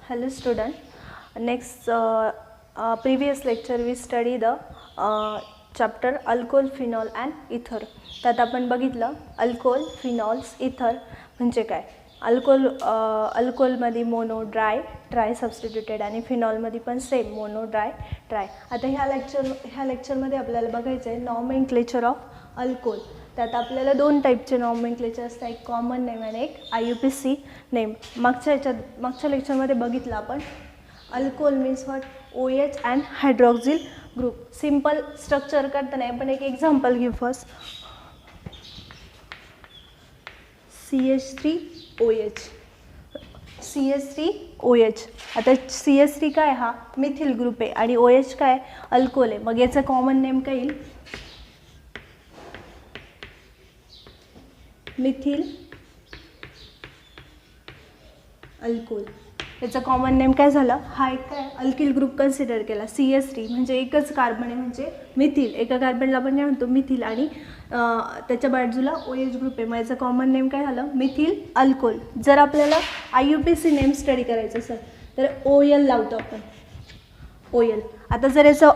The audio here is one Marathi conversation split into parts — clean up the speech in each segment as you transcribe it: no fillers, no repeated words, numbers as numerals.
Hello student. Next previous lecture we study the chapter alcohol, phenol and ether. त्यात आपण बघितलं अल्कोहोल, फिनॉल्स, इथर म्हणजे काय. अल्कोहोलमध्ये मोनो, ट्राय सबस्टिट्यूटेड आणि फिनॉलमध्ये पण सेम मोनो, ट्राय. आता ह्या लेक्चरमध्ये आपल्याला बघायचं आहे नॉमेनक्लेचर ऑफ अल्कोहोल. त्यात आपल्याला दोन टाईपचे नॉमेनक्लेचर असतात, एक कॉमन नेम आणि एक IUPAC नेम. मागच्या लेक्चरमध्ये बघितलं आपण alcohol means what, OH and hydroxyl group. Simple structure करताना आपण एक एक्झाम्पल घेऊ. First CH3OH. CH3OH. आता CH3 काय, हा मिथिल ग्रुप आहे आणि OH काय, अल्कोहोल आहे. मग याचं कॉमन नेम काय येईल, मिथिल अल्कोहोल. याचा कॉमन नेम काय झालं, हा एक काय अल्किल ग्रुप कन्सिडर केला. CH3 म्हणजे एकच कार्बन आहे म्हणजे मिथिल, एका कार्बनला आपण काय म्हणतो मिथिल आणि त्याच्या बाजूला OH ग्रुप आहे. मग याचं कॉमन नेम काय झालं, मिथिल अल्कोहोल. जर आपल्याला IUPAC नेम स्टडी करायचं असेल तर OL लावतो आपण, OL. आता जर याचं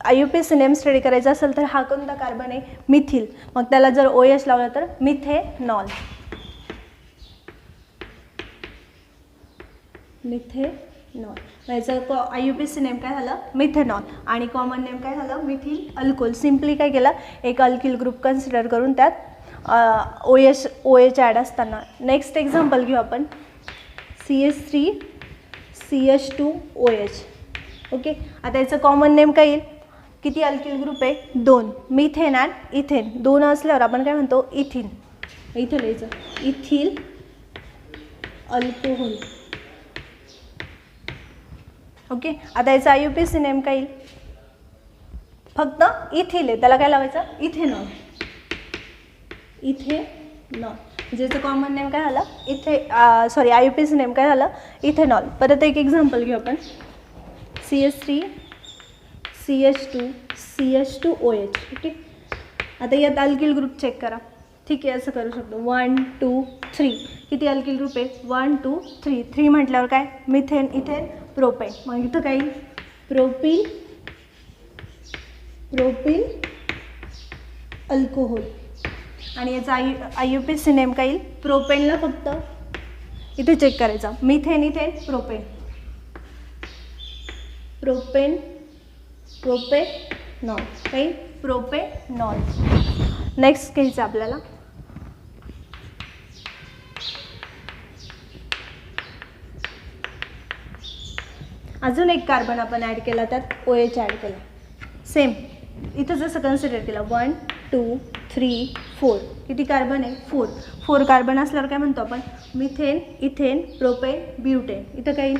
IUPAC नेम स्टडी करायचं असेल तर हा कोणता कार्बन आहे, मिथिल. मग त्याला जर OH लावला तर मिथेनॉल. याचं IUPAC नेम काय झालं, मिथेनॉल आणि कॉमन नेम काय झालं, मिथिल अल्कोहोल. सिम्पली काय केलं, एक अल्किल ग्रुप कन्सिडर करून त्यात OH ॲड असताना. नेक्स्ट एक्झाम्पल घेऊ आपण CH3CH2OH. ओके. आता याचं कॉमन नेम काय येईल, किती अल्किल ग्रुप आहे, दोन, मिथेन अँड इथेन. दोन असल्यावर आपण काय म्हणतो, इथिन. इथं लिहायचं इथिल अल्कोहोल. ओके. आता याचा IUPAC नेम काय येईल, फक्त इथिल आहे, त्याला काय लावायचं, इथेनॉल. इथेनॉल ज्याचं कॉमन नेम काय झालं, IUPAC नेम काय झालं, इथेनॉल. परत एक एक्झाम्पल घेऊ आपण CH3CH2OH. ओके. आता यात अल्किल ग्रुप चेक करा. ठीक आहे, असं करू शकतो 1 2 3. किती अल्किल ग्रुप आहे, 1 2 3. 3 म्हटल्यावर काय, मिथेन, इथेन, प्रोपेन. मग इथं काय येईल, प्रोपिल अल्कोहोल. आणि याचा IUPAC नेम काय येईल, प्रोपेनला फक्त इथे चेक करायचा, मिथेन, इथेन, प्रोपेनॉल. काही प्रोपेनॉल. नेक्स्ट घ्यायचं आपल्याला अजून एक कार्बन आपण ॲड केला, त्यात OH ॲड केला. सेम इथं जसं कन्सिडर केलं 1 2 3 4. किती कार्बन आहे, 4 कार्बन असल्यावर काय म्हणतो आपण, मिथेन, इथेन, प्रोपेन, ब्युटेन. इथं काय येईल,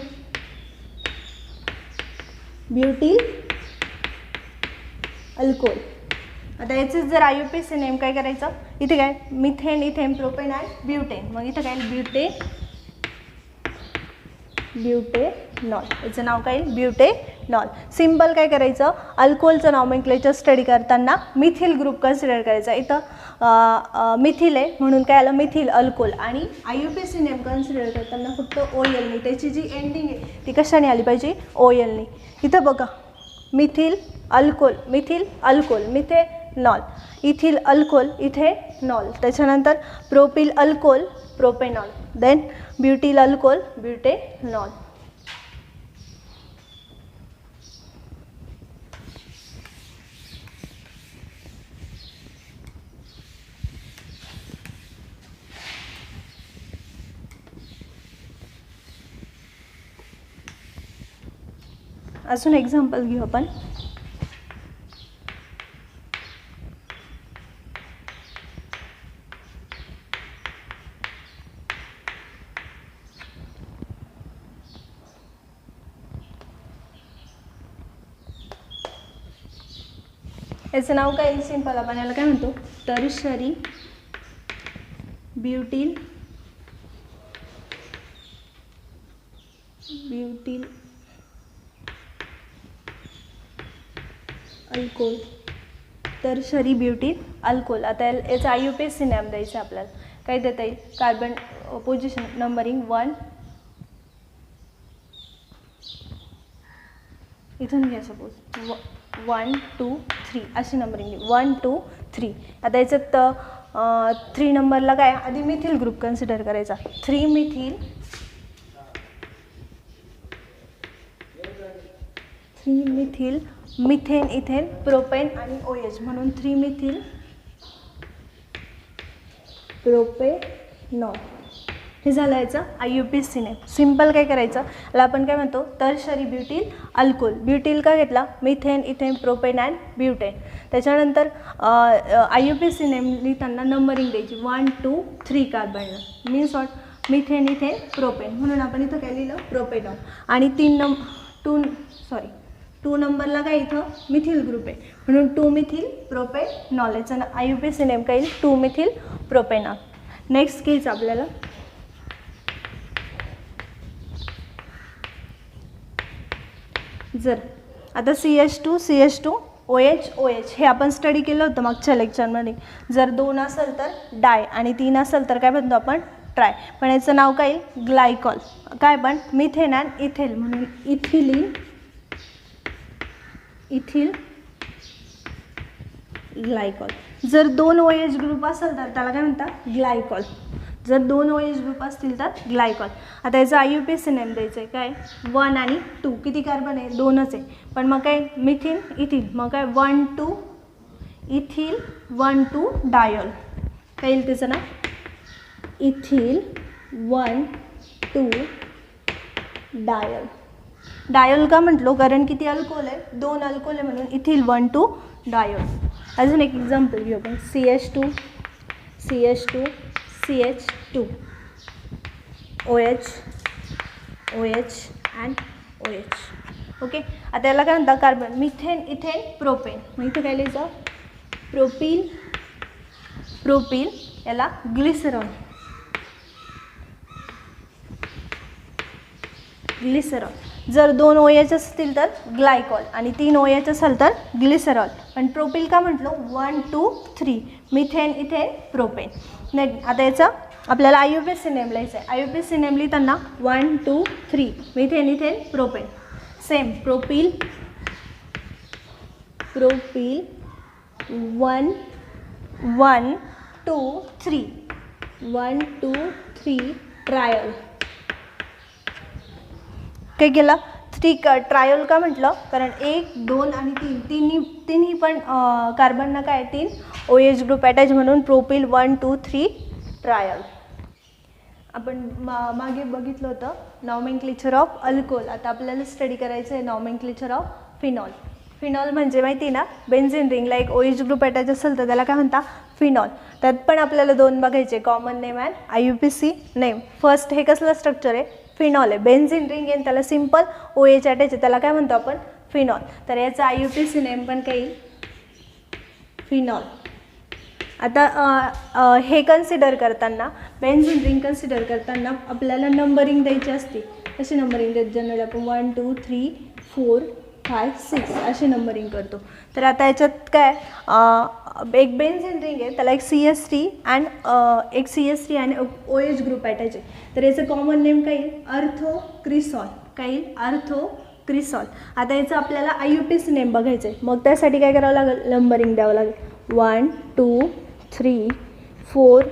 ब्युटिल अल्कोहोल. आता याचं जर IUPAC नेम काय करायचं, इथे काय, methane, ethane, propane and butane. मग इथं काय, ब्युटेनॉल. याचं नाव काय येईल, ब्युटेनॉल. सिम्पल काय करायचं, अल्कोहोलचं नॉमेनक्लेचर स्टडी करताना मिथिल ग्रुप कन्सिडर करायचा. इथं मिथिल आहे म्हणून काय आलं, मिथिल अल्कोहोल. आणि IUPAC नेम कन्सिडर करताना फक्त OLनी, त्याची जी एंडिंग आहे ती कशाने आली पाहिजे, OLनी. इथं बघा, methyl alcohol, methanol, ethyl alcohol, ethanol. त्याच्यानंतर propyl alcohol, propanol, then butyl alcohol, butanol. अजून एक्झाम्पल घेऊ आपण याचं नाव काय येईल, सिंपल आपण याला काय म्हणतो, tertiary butyl alcohol. Tertiary butyl alcohol. आता याचा IUPAC नेम द्यायचं आपल्याला. काय देता येईल, कार्बन पोझिशन नंबरिंग 1 इथून घ्या सपोज 1 2 3 अशी नंबरिंग 1 2 3. आता याच्यात 3 नंबरला काय आधी मिथिल ग्रुप कन्सिडर करायचा. 3 मिथिल मिथेन इथेन प्रोपेन आणि OH म्हणून 3 मिथिल प्रोपेनॉल. हे झालं याचं IUPAC नेम. सिम्पल काय करायचं याला आपण काय म्हणतो टर्शरी ब्युटिल अल्कोहोल. ब्युटिल का घेतला methane ethane propane and butane. त्याच्यानंतर IUPAC नेम लिहिताना नंबरिंग द्यायची 1 2 3 carbon means what methane ethane propane म्हणून आपण इथं काय लिहिलं प्रोपेनॉल. आणि 2 नंबरला काय इथं मिथिल ग्रुप आहे म्हणून 2 मिथिल प्रोपेनॉल. याचं IUPAC नेम काय येईल 2 मिथिल प्रोपेनॉल. नेक्स्ट घ्यायचं आपल्याला जर आता CH2 OH हे आपण स्टडी केलं होतं मागच्या लेक्चरमध्ये. जर 2 असेल तर डाय आणि 3 असेल तर काय म्हणतो आपण ट्राय. पण याचं नाव काय येईल ग्लायकॉल. काय पण मिथेन अँड इथेल म्हणून इथिल ग्लायकॉल. जर 2 OH ग्रुप असेल तर त्याला काय म्हणतात ग्लायकॉल. जर 2 OH ग्रुप असतील तर ग्लायकॉल. आता याचं IUPAC नेम द्यायचं आहे काय 1 आणि 2. किती कार्बन आहे 2च आहे. पण मग काय मिथिन इथिल मग काय 1 2 इथिल 1 2 डायल. काय येईल त्याचं नाव इथिल 1 2 डायल. डायल का म्हटलो कारण किती अल्कोहोल आहे 2 अल्कोहोल आहे म्हणून इथिल 1 2 डायल. अजून एक एक्झाम्पल घेऊ आपण CH2 CH2 OH and OH. Okay. आता याला काय म्हणतात कार्बन मिथेन इथेन प्रोपेन. मग इथं काय लिहायचं प्रोपिल याला ग्लिसरॉल. जर 2 OH असतील तर ग्लायकॉल आणि 3 OH असेल तर ग्लिसरॉल. पण प्रोपिल का म्हटलो 1 2 3 मिथेन इथेन प्रोपेन. आता याचं आपल्याला IUPAC नेम लिहायचं आहे. IUPAC नेम लिहिताना 1 2 3 methane ethane propane. Same propyl 1 1 2 3 1 2 3 trial. काय केलं 3 ट्रायल का म्हटलं कारण 1 2 आणि 3 तिन्ही पण कार्बनना काय 3 OH ग्रुप अटॅच म्हणून प्रोपिल 1 2 3 ट्रायल. आपण मागे बघितलं होतं नॉमेनक्लेचर ऑफ अल्कोहोल. आता आपल्याला स्टडी करायचं आहे नॉमेनक्लेचर ऑफ फिनॉल. फिनॉल म्हणजे माहिती आहे ना बेन्झीन रिंगला एक OH ग्रुप अटॅच असेल तर त्याला काय म्हणता फिनॉल. त्यात पण आपल्याला 2 बघायचे common name and IUPAC name. First हे कसलं स्ट्रक्चर आहे फिनॉल आहे. बेन्झीन रिंग आहे त्याला सिम्पल OH अटॅच आहे त्याला काय म्हणतो आपण फिनॉल. तर याचं IUPAC नेम पण काही फिनॉल. आता हे कन्सिडर करताना बेन्झीन रिंग कन्सिडर करताना आपल्याला नंबरिंग द्यायची असते. अशी नंबरिंग देत जनरली आपण 1 2 3 4 5 6 अशी नंबरिंग करतो. तर आता याच्यात काय एक बेन्झीन रिंग आहे त्याला एक CH3 आणि OH ग्रुप अटॅच आहे. तर याचं कॉमन नेम काय येईल अर्थोक्रिसॉल. काय येईल अर्थोक्रिसॉल. आता याचं आपल्याला IUPAC नेम बघायचं आहे. मग त्यासाठी काय करावं लागेल नंबरिंग द्यावं लागेल 1 2 3 4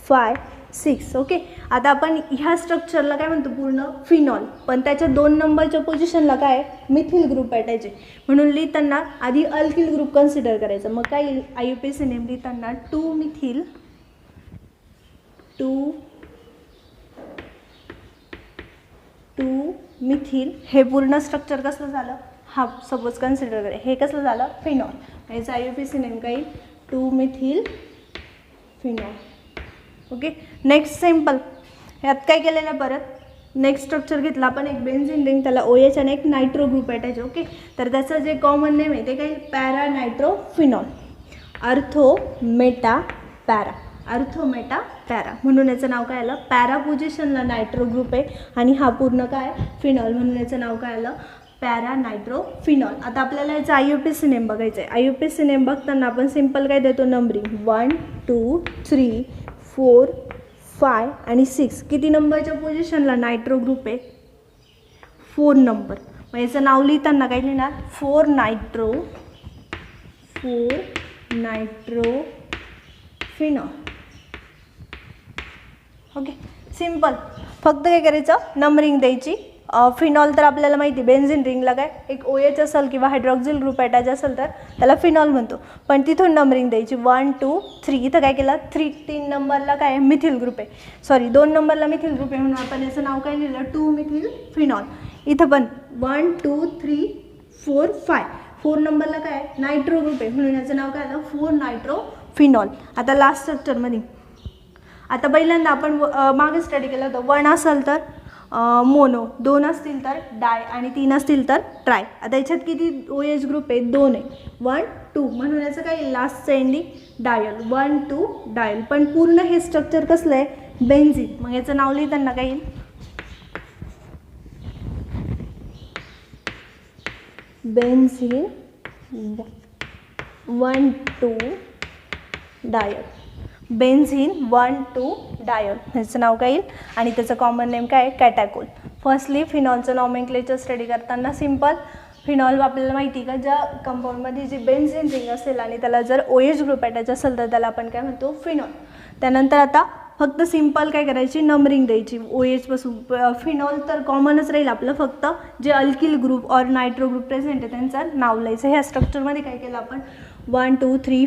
5 6. ओके. आता आपण ह्या स्ट्रक्चरला काय म्हणतो पूर्ण फिनॉल. पण त्याच्या 2 नंबरच्या पोझिशनला काय मिथिल ग्रुप अटॅच आहे म्हणून लिहिताना आधी अल्किल ग्रुप कन्सिडर करायचं. मग काय येईल IUPAC नेम लिहिताना 2 मिथिल हे पूर्ण स्ट्रक्चर कसलं झालं हा सपोज कन्सिडर करा हे कसलं झालं फिनॉल. याचं IUPAC नेम काय येईल 2 methyl phenol. Okay. Next simple ह्यात काय केलेलं परत नेक्स्ट स्ट्रक्चर घेतला आपण एक बेन्झीन रिंग त्याला OH आणि एक नायट्रो ग्रुप अटॅच. ओके. तर त्याचं जे कॉमन नेम आहे ते काय पॅरा नायट्रोफिनॉल. अर्थोमेटा पॅरा म्हणून याचं नाव काय आलं पॅरा पोझिशनला नायट्रो ग्रुप आहे आणि हा पूर्ण काय फिनॉल म्हणून याचं नाव काय आलं पॅरा नायट्रोफिनॉल. आता आपल्याला याचं IUPAC नेम बघायचं आहे. IUPAC नेम बघताना आपण सिम्पल काय देतो नंबरिंग 1 2 3 4 5 आणि 6. किती नंबरच्या पोझिशनला नायट्रो ग्रुप आहे 4 नंबर मग याचं नाव लिहिताना काय लिहिणार 4 नायट्रो फिनॉल. Okay, simple. फक्त काय करायचं, नंबरिंग द्यायची. फिनॉल तर आपल्याला माहिती, बेन्झिन रिंगला काय एक OH असेल किंवा हायड्रॉक्सिल ग्रुप अटॅच असेल तर त्याला फिनॉल म्हणतो. पण तिथून नंबरिंग द्यायची 1 2 3. इथं काय केलं, 3 नंबरला काय मिथिल ग्रुप आहे, सॉरी 2 नंबरला मिथिल ग्रुप आहे, म्हणून आपण याचं नाव काय लिहिलं 2 मिथिल फिनॉल. इथं पण 1 2 3 4 5. 4 नंबरला काय नायट्रो ग्रुप आहे, म्हणून याचं नाव काय आलं 4 नायट्रो फिनॉल. आता लास्ट स्ट्रक्चरमध्ये, आता पहिल्यांदा आपण मागे स्टडी केलं होतं. 1 असेल तर मोनो, 2 असतील तर डाय आणि 3 असतील तर ट्राय. आता याच्यात किती OH ग्रुप आहे, 2 आहे. 1 2, म्हणून याचं काय लास्टचं एंडिंग डायल, 1 2 डायल. पण पूर्ण हे स्ट्रक्चर कसलं आहे, बेन्झिन. मग याचं नाव लिहिताना काय येईल, बेन्झिन 1 2 डायल. बेन्झिन 1 2 डायल ह्याचं नाव काय येईल, आणि त्याचं कॉमन नेम काय आहे, कॅटॅकोल. फर्स्टली फिनॉलचं नॉमेनक्लेचर स्टडी करताना सिम्पल. फिनॉल आपल्याला माहिती का, ज्या कंपाऊंडमध्ये जी बेन्झिन रिंग असेल आणि त्याला जर OH ग्रुप अटॅच असेल तर त्याला आपण काय म्हणतो, फिनॉल. त्यानंतर आता फक्त सिम्पल काय करायची, नंबरिंग द्यायची OH पासून. फिनॉल तर कॉमनच राहील आपलं, फक्त जे अल्किल ग्रुप और नायट्रो ग्रुप प्रेझेंट आहे त्यांचं नाव लिहायचं. ह्या स्ट्रक्चरमध्ये काय केलं आपण 1 2 3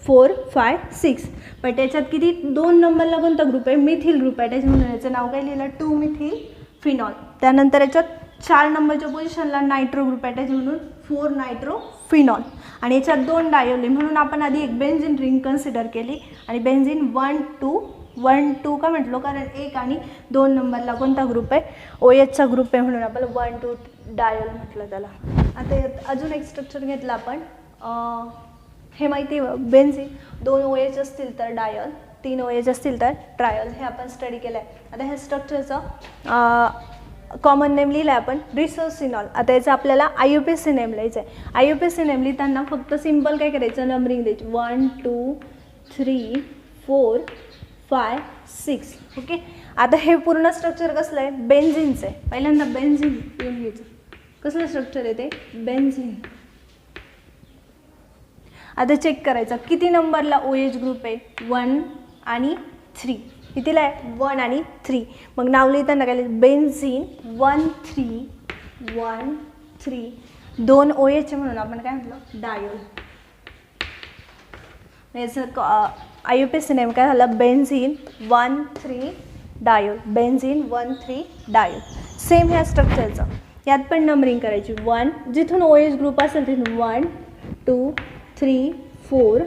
4 5 6. पण त्याच्यात किती 2 नंबरला कोणता ग्रुप आहे, मिथिल ग्रुप आहे, त्याच्यामुळे याचं नाव काय लिहिलं 2 मिथिल फिनॉल. त्यानंतर याच्यात 4 नंबरच्या पोझिशनला नायट्रो ग्रुप आहे, म्हणून 4 नायट्रो फिनॉल. आणि याच्यात 2 डायोले, म्हणून आपण आधी एक बेन्झिन रिंग कन्सिडर केली. आणि बेन्झिन 1 2 का म्हटलो, कारण 1 आणि 2 नंबरला कोणता ग्रुप आहे, OHचा ग्रुप आहे, म्हणून आपण 1 2 डायल म्हटलं त्याला. आता यात अजून एक स्ट्रक्चर घेतलं आपण. हे माहिती आहे, बेन्झिन 2 OH असतील तर डायल, 3 OH असतील तर ट्रायल. हे आपण स्टडी केलं आहे. आता ह्या स्ट्रक्चरचं कॉमन नेम लिहिलं आहे आपण रिसोसिनॉल. आता याचं आपल्याला IUPAC नेम लिहायचं आहे. IUPAC नेम लिहिताना फक्त सिम्पल काय करायचं, नंबरिंग द्यायची 1 2 3 4 5 6. ओके, आता हे पूर्ण स्ट्रक्चर कसलं आहे, बेन्झिनचं आहे. पहिल्यांदा बेन्झिन लिहून घ्यायचं. कसलं स्ट्रक्चर आहे ते, बेन्झिन. आता चेक करायचं किती नंबरला OH ग्रुप आहे, 1 आणि 3. कितीला आहे, 1 आणि 3. मग नाव लिहिताना काय लिहायचं, बेन्झिन 1 3. 2 OH म्हणून आपण काय म्हटलं, डायल. याचं IUPAC नेम काय झालं, benzene 1 3 dial. Benzene 1 3 dial. Same ह्या स्ट्रक्चरचं यात पण नंबरिंग करायची. 1 जिथून OH ग्रुप असेल तिथून 1 2 3 4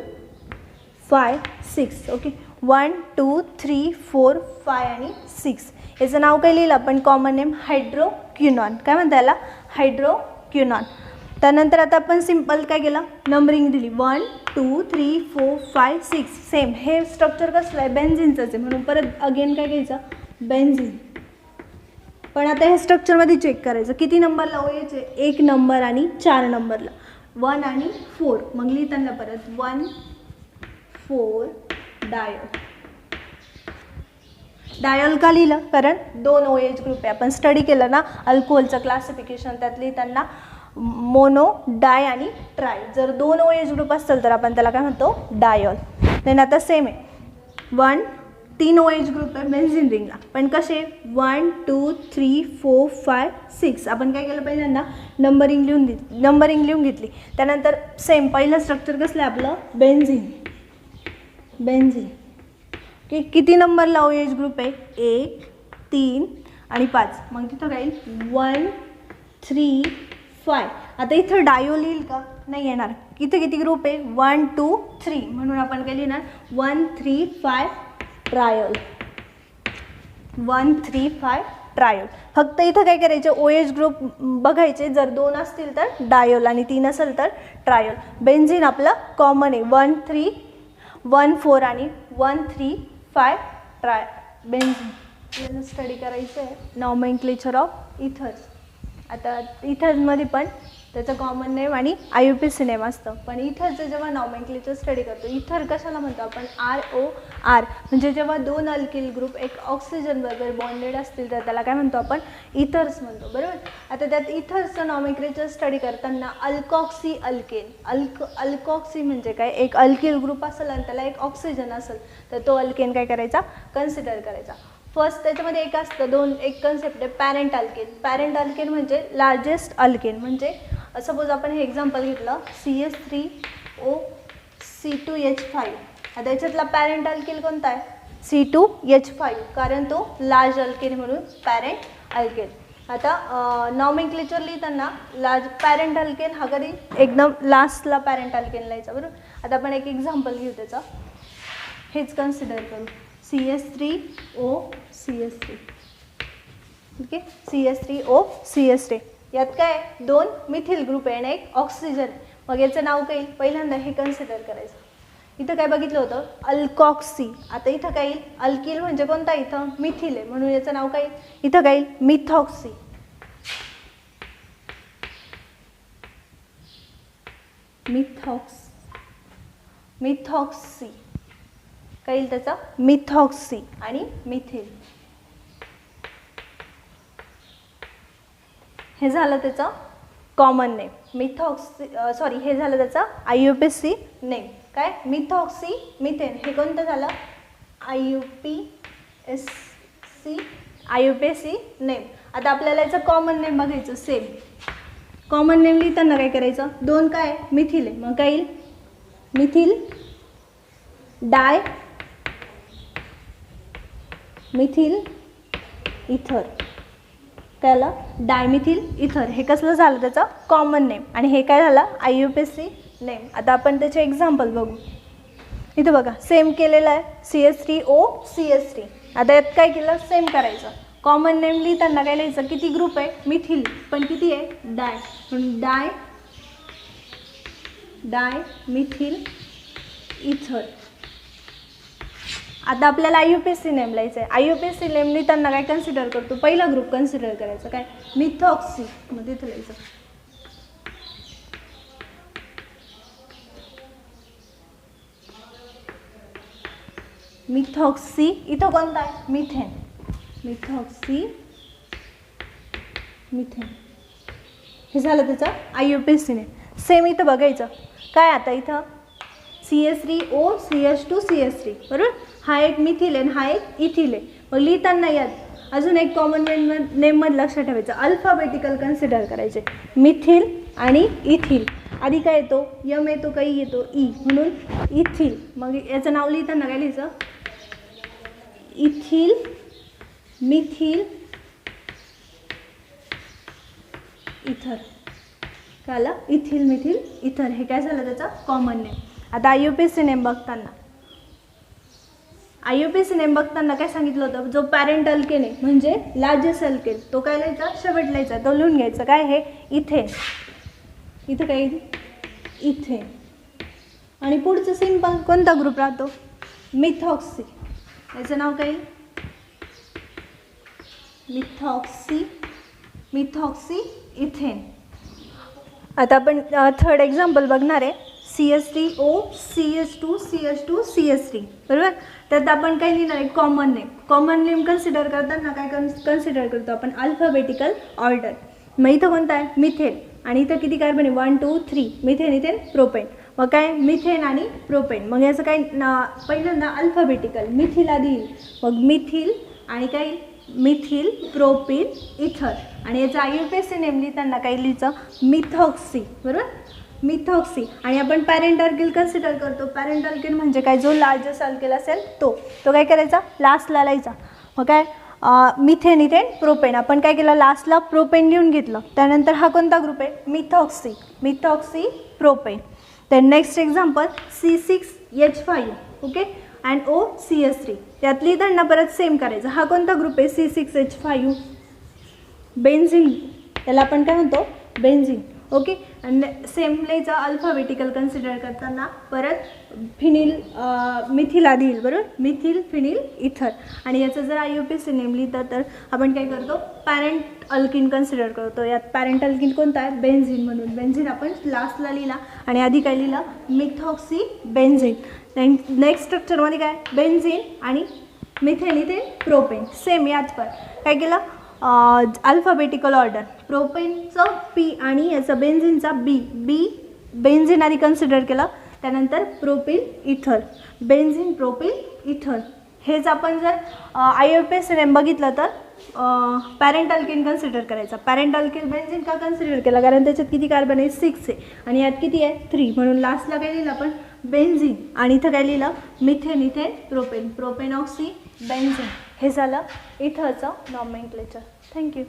5 6. ओके, 1 2 3 4 5 आणि 6. याचं नाव काय लिहिलं आपण, कॉमन नेम हायड्रोक्विनॉन. काय म्हणता याला, हायड्रोक्विनॉन. त्यानंतर आता आपण सिम्पल काय केलं, नंबरिंग दिली 1 2 3 4 5 6. सेम हे स्ट्रक्चर कसलं आहे, बेन्झिनचंच आहे, म्हणून परत अगेन काय घ्यायचं, बेन्झिन. पण आता ह्या स्ट्रक्चरमध्ये चेक करायचं किती नंबरला OH आहे, 1 नंबर आणि 4 नंबरला, 1 आणि 4. मग लिहिताना परत 1 4 डायल. डायल का लिहिलं, कारण 2 OH ग्रुप आहे. आपण स्टडी केलं ना अल्कोहोलचं क्लासिफिकेशन, त्यात लिहिताना मोनो, डाय आणि ट्राय. जर 2 OH ग्रुप असतील तर आपण त्याला काय म्हणतो, डायल. देन आता सेम आहे 3 OH ग्रुप आहे बेन्झिन रिंगला, पण कसे 1 2 3 4 5 6. आपण काय केलं, पहिल्यांदा नंबरिंग लिहून घेतली. त्यानंतर सेम पहिलं स्ट्रक्चर कसलं आहे आपलं, बेन्झिन. की किती नंबरला OH ग्रुप आहे, 1 3 आणि 5. मग तिथं काय 1 3 5. आता इथं डायो लिहिल का, नाही येणार. किती ग्रुप आहे, 1 2 3. म्हणून आपण काय लिहिणार 1 3 5 ट्रायल. 1 3 5 ट्रायल. फक्त इथं काय करायचं, OH ग्रुप बघायचे. जर 2 असतील तर डायल आणि 3 असेल तर ट्रायल. बेन्झिन आपलं कॉमन आहे 1 3 1 4 आणि 1 3 5 बेन्झिन. आपल्याला स्टडी करायचं आहे नॉमेनक्लेचर ऑफ इथर्स. आता इथर्समध्ये पण त्याचं कॉमन नेम आणि IUPAC नेम असतं. पण इथरचं जेव्हा नॉमेनक्लेचर स्टडी करतो, इथर कशाला म्हणतो आपण ROR, म्हणजे जेव्हा दोन अल्किल ग्रुप एक ऑक्सिजन बरोबर बॉन्डेड असतील तर त्याला काय म्हणतो आपण इथर्स म्हणतो, बरोबर. आता त्यात इथरचं नॉमेनक्लेचर स्टडी करताना अल्कॉक्सी अल्केन, अल्कॉक्सी म्हणजे काय, एक अल्किल ग्रुप असेल आणि त्याला एक ऑक्सिजन असेल तर तो अल्केन काय करायचा, कन्सिडर करायचा. फर्स्ट त्याच्यामध्ये एक असतं एक कन्सेप्ट आहे पॅरेंट अल्केन. पॅरेंट अल्केन म्हणजे लार्जेस्ट अल्केन. म्हणजे सपोज आपण हे एक्झाम्पल घेतलं CH3OC2H5. आता याच्यातला पॅरेंट अल्केन कोणता आहे, C2H5, कारण तो लार्ज अल्केन म्हणून पॅरेंट अल्केन. आता नॉमेनक्लेचर लिहिताना लार्ज पॅरेंट अल्केन हा कधी एकदम लास्टला पॅरेंट अल्केन लिहायचा, बरोबर. आता आपण एक एक्झाम्पल घेऊ त्याचं, हेच कन्सिडर करू. CH3OCH3, okay, CH3OCH3. यात काय दोन मिथिल ग्रुप आहे आणि एक ऑक्सिजन. मग याचं नाव काय येईल, पहिल्यांदा हे कन्सिडर करायचं. इथं काय बघितलं होतं, अल्कॉक्सी. आता इथं काय येईल, अल्किल म्हणजे कोणता, इथं मिथिल आहे म्हणून याचं नाव काय येईल, इथं काय येईल मिथॉक्सी. मिथॉक्सी काय येईल त्याचा, मिथॉक्सी आणि मिथिल. हे झालं त्याचं कॉमन नेम मिथॉक्सी, सॉरी हे झालं त्याचा IUPAC नेम. काय मिथॉक्सी मिथेन, हे कोणतं झालं IUPAC नेम. आता आपल्याला याचं कॉमन नेम बघायचं. सेम कॉमन नेम लिहिताना काय करायचं, दोन काय मिथिल आहे, मग काय येईल मिथिल डाय मिथिल इथर, त्याला डायमिथिल इथर. हे कसलं झालं त्याचं कॉमन नेम आणि हे काय झालं IUPAC नेम. आता आपण त्याचे एक्झाम्पल बघू. इथं बघा सेम केलेलं आहे CH3OCH3. आता यात काय केलं, सेम करायचं. कॉमन नेम लिहिताना काय लिहायचं, किती ग्रुप आहे मिथिल, पण किती आहे डाय, म्हणून डाय मिथिल इथर. आता आपल्याला IUPAC नेम लिहायचं आहे. IUPAC नेम लिहिताना काय कन्सिडर करतो, पहिला ग्रुप कन्सिडर करायचा काय मिथॉक्सी, मग तिथं लिहायचं मिथॉक्सी. इथं कोणता आहे मिथेन, मिथॉक्सी मिथेन. हे झालं त्याचं IUPAC नेम. सेम इथं बघायचं काय, आता इथं CH3OCH2CH3, बरोबर. हा एक मिथिल आहे, हा एक इथिल आहे. मग लिहिताना यात अजून एक कॉमन नेममध्ये लक्षात ठेवायचं, अल्फाबेटिकल कन्सिडर करायचे. मिथिल आणि इथिल. आधी काय येतो, यम येतो, काही येतो ई, म्हणून इथिल. मग याचं नाव लिहिताना काय लिहायचं, इथिल मिथिल इथर. काय आलं, इथिल मिथिल इथर. हे काय झालं त्याचं कॉमन नेम. आता IUPAC नेम बघताना काय सांगितलं होतं, जो पॅरेंट अल्केन आहे म्हणजे लार्जेस्ट अल्केन, तो काय लिहायचा, शेवट लिहायचा, तो लिहून घ्यायचा. काय हे इथेन, इथं काय इथेन. आणि पुढचं सिंपल कोणता ग्रुप राहतो, मिथॉक्सी. याचं नाव काय मिथॉक्सी इथेन. आता आपण थर्ड एक्झाम्पल बघणार आहे CH3OCH2CH2CH3, बरोबर. त्यात आपण काय लिहिणार आहे, कॉमन नेम कन्सिडर करताना काय कन्सिडर करतो आपण, अल्फाबेटिकल ऑर्डर. मग इथं कोणता आहे मिथेन, आणि इथं किती कार्बन आहे 1 2 3, मिथेन इथेन प्रोपेन. मग काय मिथेन आणि प्रोपेन. मग याचं काय पहिल्यांदा अल्फाबेटिकल मिथिल आधी येईल, मग मिथिल आणि काय मिथिल प्रोपिन इथर. आणि याचं IUPAC नेम लिहिताना काय लिहायचं मिथॉक्सी, बरोबर, मिथॉक्सी. आणि आपण पॅरेंट अल्केन कन्सिडर करतो. पॅरेंट अल्केन म्हणजे काय, जो लार्जेस्ट अल्केन असेल तो काय करायचा, लास्टला लिहायचा. मग काय मिथेन इथेन प्रोपेन, आपण काय केलं लास्टला प्रोपेन लिहून घेतलं. त्यानंतर हा कोणता ग्रुप आहे methoxy propane. Then next example C6H5, okay, and OCH3. त्यात लिहिताना परत सेम करायचं. हा कोणता ग्रुप आहे C6H5, बेन्झिन, त्याला आपण काय म्हणतो बेन्झिन, ओके. आणि सेमलेचं अल्फाबेटिकल कन्सिडर करताना परत मिथिल आधी येईल, बरोबर, मिथिल फिनिल इथर. आणि याचं जर IUPAC नेम लिहितं तर आपण काय करतो, पॅरेंट अल्किन कन्सिडर करतो. यात पॅरेंट अल्किन कोणता आहे, बेन्झिन. म्हणून बेन्झिन आपण लास्टला लिहिला आणि आधी काय लिहिलं, मिथॉक्सी बेन्झिन. नेक्स्ट स्ट्रक्चरमध्ये काय, बेन्झिन आणि मिथेन इथे प्रोपेन. सेम यात पण काय केलं, अल्फाबेटिकल ऑर्डर, प्रोपेनचं P आणि याचं बेन्झिनचा बी बेन्झिन आधी कन्सिडर केलं, त्यानंतर प्रोपिल इथर, बेन्झिन प्रोपिल इथर. हेच आपण जर IUPAC नेम बघितलं तर पॅरेंट अल्किन कन्सिडर करायचा. पॅरेंट अल्किन बेन्झिन का कन्सिडर केला, कारण त्याच्यात किती कार्बन आहे, 6 आहे आणि यात किती आहे, 3. म्हणून लास्टला काय लिहिलं आपण, बेन्झिन आणि इथं काय लिहिलं, मिथेन इथेन प्रोपेन, प्रोपेनॉक्सी बेन्झिन. हे झालं इथंचं नॉमेनक्लेचर. थँक्यू.